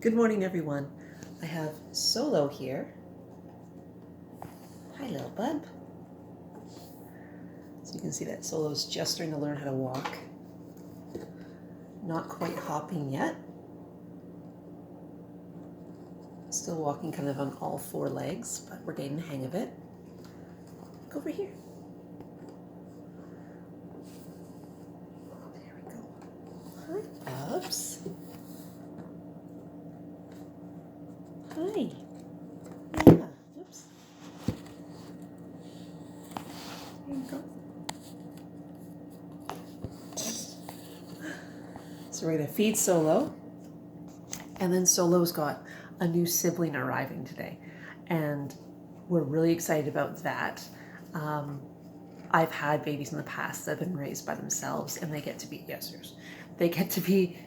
Good morning, everyone. I have Solo here. Hi, little bud. So you can see that Solo's just starting to learn how to walk. Not quite hopping yet. Still walking kind of on all four legs, but we're getting the hang of it. Go over here. There we go. Hi, Bubs. Hi. Yeah, oops. There you go. So we're gonna feed Solo, and then Solo's got a new sibling arriving today, and we're really excited about that. I've had babies in the past that have been raised by themselves, and they get to be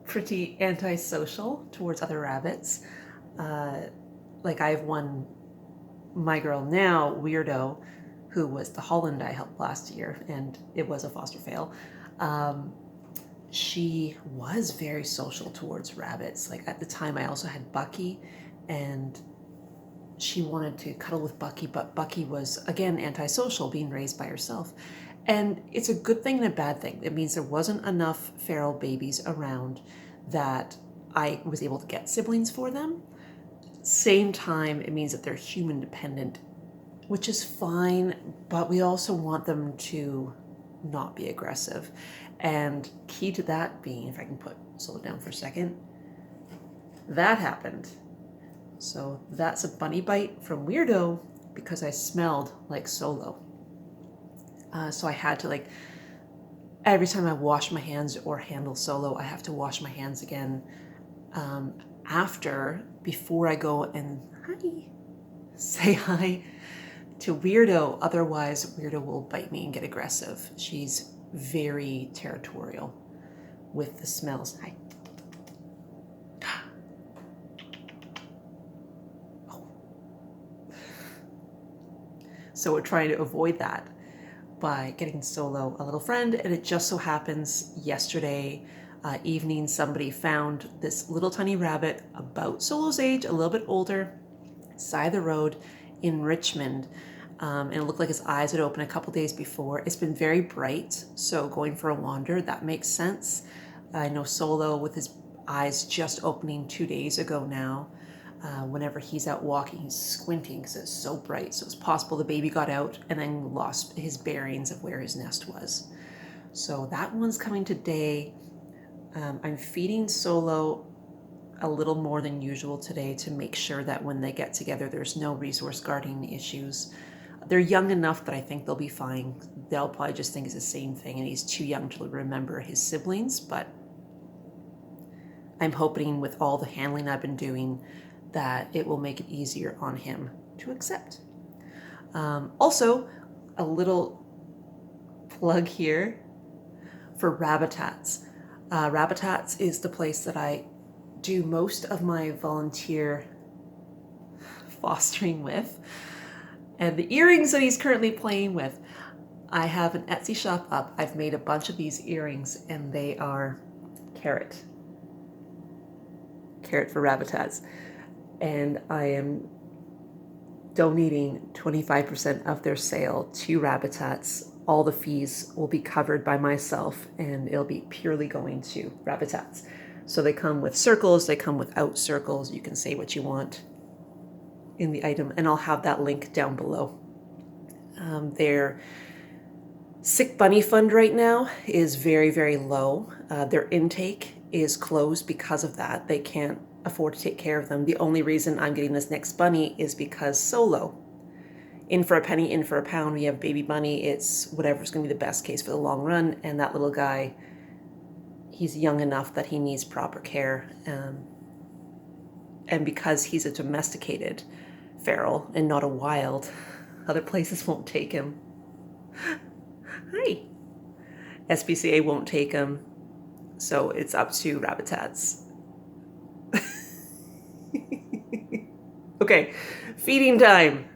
pretty antisocial towards other rabbits. Like I have my girl now, Weirdo, who was the Holland I helped last year, and it was a foster fail. She was very social towards rabbits. Like at the time I also had Bucky, and she wanted to cuddle with Bucky, but Bucky was, again, antisocial, being raised by herself. And it's a good thing and a bad thing. It means there wasn't enough feral babies around that I was able to get siblings for them. Same time, it means that they're human dependent, which is fine, but we also want them to not be aggressive. And key to that being, if I can put Solo down for a second, that happened. So that's a bunny bite from Weirdo because I smelled like Solo. So I had to, every time I wash my hands or handle Solo, I have to wash my hands again before I go and say hi to Weirdo. Otherwise, Weirdo will bite me and get aggressive. She's very territorial with the smells. Hi. So we're trying to avoid that by getting Solo a little friend, and it just so happens yesterday evening somebody found this little tiny rabbit about Solo's age, a little bit older, side of the road in Richmond, and it looked like his eyes had opened a couple days before. It's been very bright, so going for a wander, that makes sense. I know Solo with his eyes just opening 2 days ago now. Whenever he's out walking, he's squinting because it's so bright. So it's possible the baby got out and then lost his bearings of where his nest was. So that one's coming today. I'm feeding Solo a little more than usual today to make sure that when they get together, there's no resource guarding issues. They're young enough that I think they'll be fine. They'll probably just think it's the same thing, and he's too young to remember his siblings, but I'm hoping with all the handling I've been doing that it will make it easier on him to accept. Also, a little plug here for Rabbitats. Rabbitats is the place that I do most of my volunteer fostering with. And the earrings that he's currently playing with, I have an Etsy shop up. I've made a bunch of these earrings, and they are carrot for Rabbitats. And I am donating 25% of their sale to Rabbitats. All the fees will be covered by myself, and it'll be purely going to Rabbitats. So they come with circles, they come without circles. You can say what you want in the item, and I'll have that link down below. Their Sick Bunny Fund right now is very, very low. Their intake is closed because of that. They can't afford to take care of them. The only reason I'm getting this next bunny is because Solo. In for a penny, in for a pound. We have baby bunny. It's whatever's going to be the best case for the long run. And that little guy, he's young enough that he needs proper care. And because he's a domesticated feral and not a wild, other places won't take him. Hi. SPCA won't take him. So it's up to Rabbitats. Okay, feeding time.